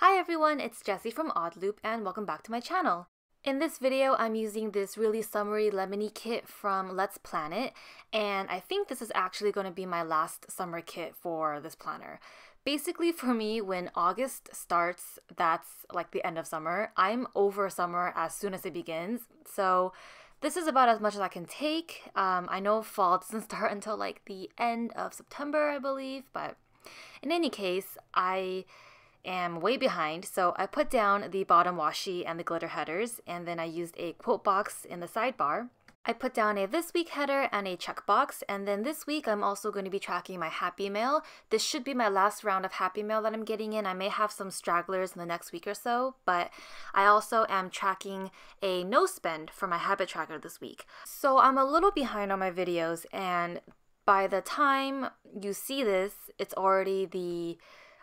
Hi everyone, it's Jessie from Oddloop and welcome back to my channel. In this video, I'm using this really summery lemony kit from Let's Plan It, and I think this is actually going to be my last summer kit for this planner. Basically for me, when August starts, that's like the end of summer. I'm over summer as soon as it begins, so this is about as much as I can take. I know fall doesn't start until like the end of September, I believe, but in any case, I am way behind, so I put down the bottom washi and the glitter headers, and then I used a quote box in the sidebar. I put down a this week header and a checkbox, and then this week I'm also going to be tracking my Happy Mail. This should be my last round of Happy Mail that I'm getting in. I may have some stragglers in the next week or so, but I also am tracking a no spend for my habit tracker this week. So I'm a little behind on my videos, and by the time you see this, it's already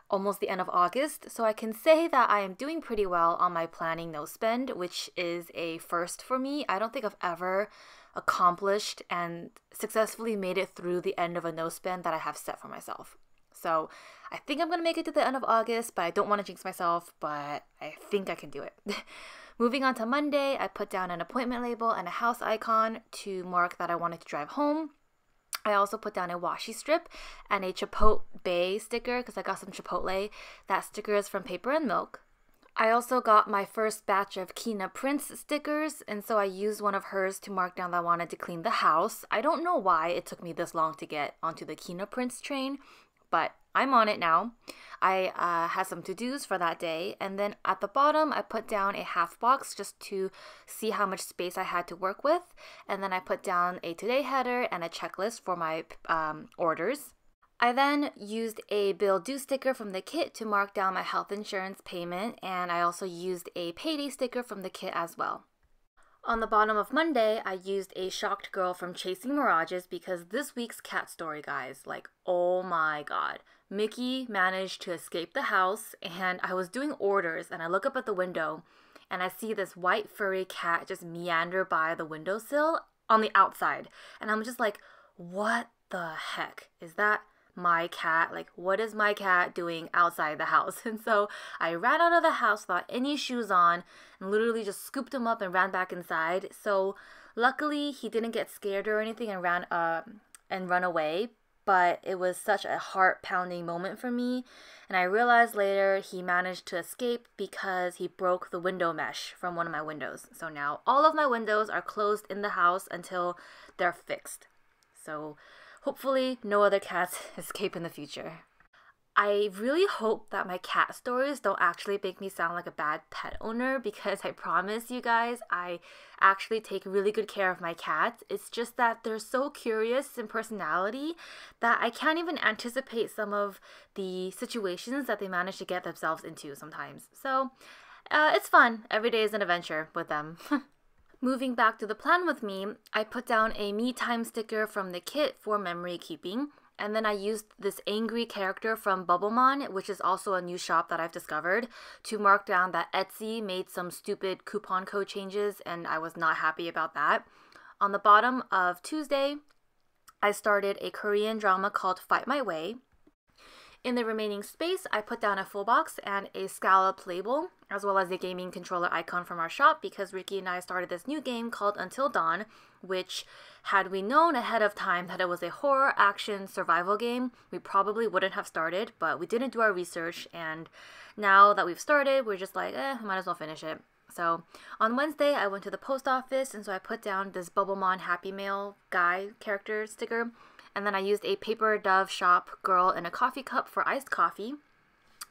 almost the end of August, so I can say that I am doing pretty well on my planning no spend, which is a first for me. I don't think I've ever accomplished and successfully made it through the end of a no spend that I have set for myself. So I think I'm gonna make it to the end of August, but I don't want to jinx myself, but I think I can do it. Moving on to Monday, I put down an appointment label and a house icon to mark that I wanted to drive home. I also put down a washi strip and a Chipotle Bay sticker because I got some Chipotle. That sticker is from Paper and Milk. I also got my first batch of Kina Prince stickers, and so I used one of hers to mark down that I wanted to clean the house. I don't know why it took me this long to get onto the Kina Prince train, but I'm on it now. I had some to-dos for that day, and then at the bottom I put down a half box just to see how much space I had to work with, and then I put down a today header and a checklist for my orders. I then used a bill due sticker from the kit to mark down my health insurance payment, and I also used a payday sticker from the kit as well. On the bottom of Monday, I used a shocked girl from Chasing Mirages because this week's cat story, guys, like, oh my god. Mickey managed to escape the house, and I was doing orders, and I look up at the window, and I see this white furry cat just meander by the windowsill on the outside. And I'm just like, what the heck? Is that my cat? Like, what is my cat doing outside the house? And so I ran out of the house without any shoes on and literally just scooped him up and ran back inside. So luckily he didn't get scared or anything and run away, but it was such a heart-pounding moment for me. And I realized later he managed to escape because he broke the window mesh from one of my windows. So now all of my windows are closed in the house until they're fixed. So hopefully no other cats escape in the future. I really hope that my cat stories don't actually make me sound like a bad pet owner, because I promise you guys, I actually take really good care of my cats. It's just that they're so curious in personality that I can't even anticipate some of the situations that they manage to get themselves into sometimes. So it's fun. Every day is an adventure with them. Moving back to the plan with me, I put down a me time sticker from the kit for memory keeping, and then I used this angry character from Bubblemon, which is also a new shop that I've discovered, to mark down that Etsy made some stupid coupon code changes, and I was not happy about that. On the bottom of Tuesday, I started a Korean drama called Fight My Way. In the remaining space, I put down a full box and a scallop label, as well as a gaming controller icon from our shop, because Ricky and I started this new game called Until Dawn, which, had we known ahead of time that it was a horror action survival game, we probably wouldn't have started, but we didn't do our research, and now that we've started, we're just like, might as well finish it. So on Wednesday, I went to the post office, and so I put down this Bubblemon Happy Mail guy character sticker. And then I used a Paper Dove Shop girl in a coffee cup for iced coffee.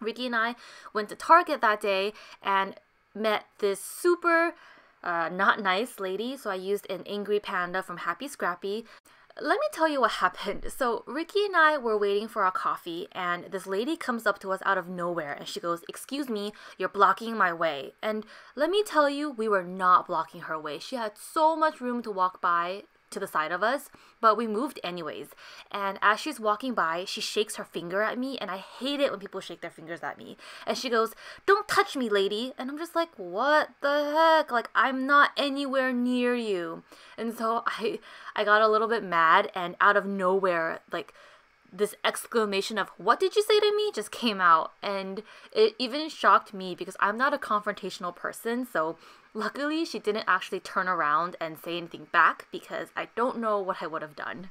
Ricky and I went to Target that day and met this super not nice lady. So I used an angry panda from Happy Scrappy. Let me tell you what happened. So Ricky and I were waiting for our coffee, and this lady comes up to us out of nowhere and she goes, "Excuse me, you're blocking my way." And let me tell you, we were not blocking her way. She had so much room to walk by to the side of us, but we moved anyways. And as she's walking by, she shakes her finger at me, and I hate it when people shake their fingers at me. And she goes, "Don't touch me, lady." And I'm just like, what the heck? Like, I'm not anywhere near you. And so I got a little bit mad, and out of nowhere, like, this exclamation of "What did you say to me?" just came out, and it even shocked me because I'm not a confrontational person. So luckily she didn't actually turn around and say anything back, because I don't know what I would have done.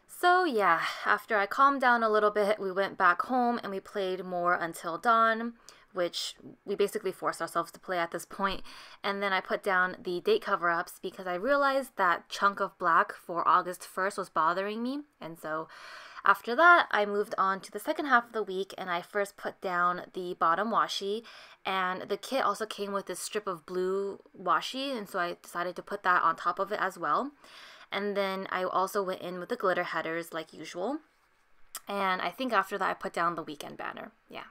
So yeah, after I calmed down a little bit, we went back home and we played more until dawn, which we basically forced ourselves to play at this point. And then I put down the date cover-ups because I realized that chunk of black for August 1st was bothering me. And so after that, I moved on to the second half of the week, and I first put down the bottom washi, and the kit also came with this strip of blue washi, and so I decided to put that on top of it as well. And then I also went in with the glitter headers like usual. And I think after that I put down the weekend banner. Yeah.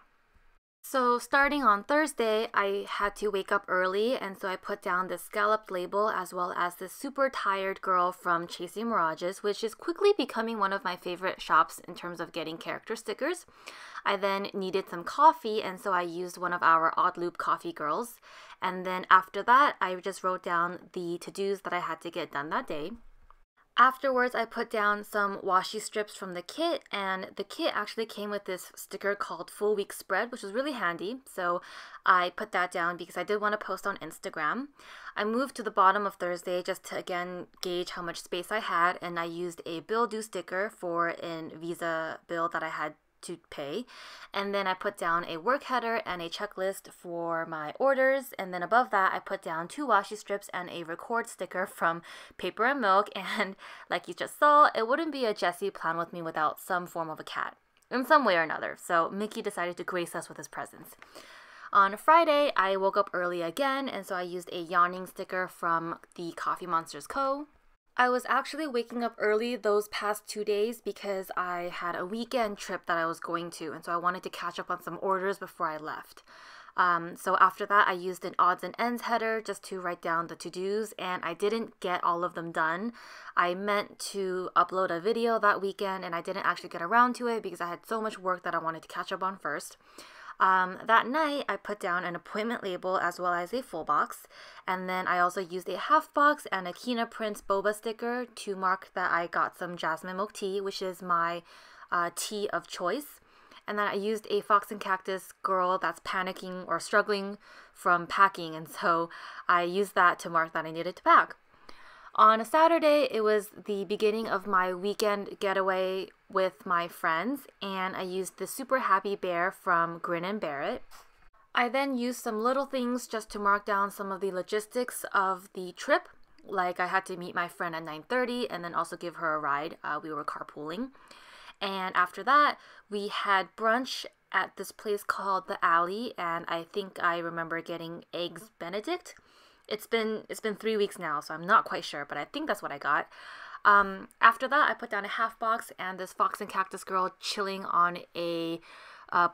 So starting on Thursday, I had to wake up early, and so I put down this scalloped label as well as this super tired girl from Chasing Mirages, which is quickly becoming one of my favorite shops in terms of getting character stickers. I then needed some coffee, and so I used one of our oddloop coffee girls. And then after that, I just wrote down the to-dos that I had to get done that day. Afterwards, I put down some washi strips from the kit, and the kit actually came with this sticker called Full Week Spread, which was really handy, so I put that down because I did want to post on Instagram. I moved to the bottom of Thursday just to again gauge how much space I had, and I used a bill due sticker for a Visa bill that I had to pay, and then I put down a work header and a checklist for my orders, and then above that I put down 2 washi strips and a record sticker from Paper and Milk. And like you just saw, it wouldn't be a Jessie plan with me without some form of a cat in some way or another, so Mickey decided to grace us with his presence. On Friday, I woke up early again, and so I used a yawning sticker from the Coffee Monsters Co. I was actually waking up early those past 2 days because I had a weekend trip that I was going to, and so I wanted to catch up on some orders before I left. So after that, I used an odds and ends header just to write down the to-dos, and I didn't get all of them done. I meant to upload a video that weekend, and I didn't actually get around to it because I had so much work that I wanted to catch up on first. That night, I put down an appointment label as well as a full box, and then I also used a half box and a Kina Prince boba sticker to mark that I got some jasmine milk tea, which is my tea of choice. And then I used a Fox and Cactus girl that's panicking or struggling from packing, and so I used that to mark that I needed to pack. On a Saturday, it was the beginning of my weekend getaway with my friends, and I used the Super Happy Bear from Grin and Bear It. I then used some little things just to mark down some of the logistics of the trip, like I had to meet my friend at 9:30 and then also give her a ride. We were carpooling. And after that, we had brunch at this place called The Alley, and I think I remember getting eggs Benedict. It's been 3 weeks now, so I'm not quite sure, but I think that's what I got. After that, I put down a half box and this Fox and Cactus girl chilling on a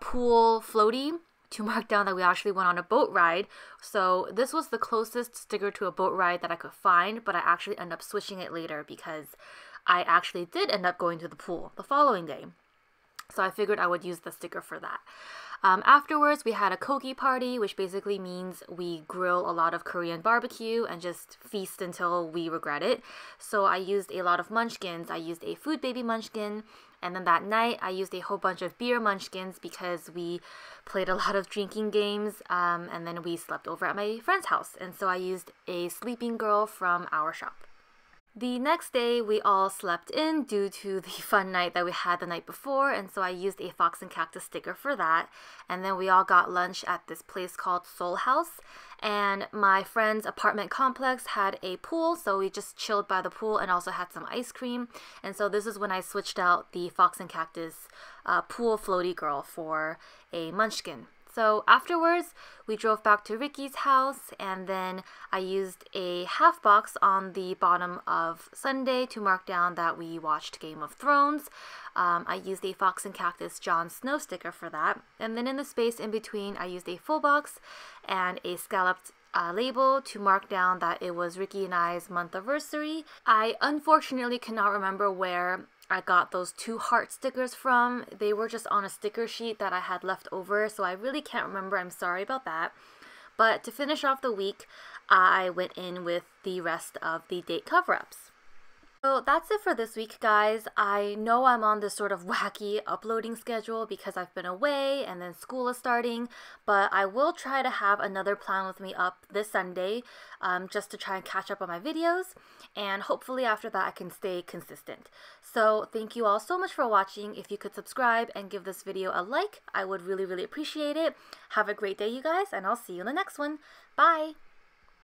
pool floaty to mark down that we actually went on a boat ride. So this was the closest sticker to a boat ride that I could find, but I actually ended up switching it later because I actually did end up going to the pool the following day. So I figured I would use the sticker for that. Afterwards, we had a kogi party, which basically means we grill a lot of Korean barbecue and just feast until we regret it. So I used a lot of munchkins. I used a food baby munchkin, and then that night I used a whole bunch of beer munchkins because we played a lot of drinking games, and then we slept over at my friend's house. And so I used a sleeping girl from our shop. The next day, we all slept in due to the fun night that we had the night before, and so I used a Fox and Cactus sticker for that. And then we all got lunch at this place called Soul House, and my friend's apartment complex had a pool, so we just chilled by the pool and also had some ice cream. And so this is when I switched out the Fox and Cactus pool floaty girl for a munchkin. So afterwards, we drove back to Ricky's house, and then I used a half box on the bottom of Sunday to mark down that we watched Game of Thrones. I used a Fox and Cactus Jon Snow sticker for that. And then in the space in between, I used a full box and a scalloped label to mark down that it was Ricky and I's month anniversary. I unfortunately cannot remember where I got those 2 heart stickers from. They were just on a sticker sheet that I had left over, so I really can't remember. I'm sorry about that. But to finish off the week, I went in with the rest of the date cover-ups. So that's it for this week, guys. I know I'm on this sort of wacky uploading schedule because I've been away and then school is starting, but I will try to have another plan with me up this Sunday just to try and catch up on my videos, and hopefully after that I can stay consistent. So thank you all so much for watching. If you could subscribe and give this video a like, I would really appreciate it. Have a great day, you guys, and I'll see you in the next one. Bye!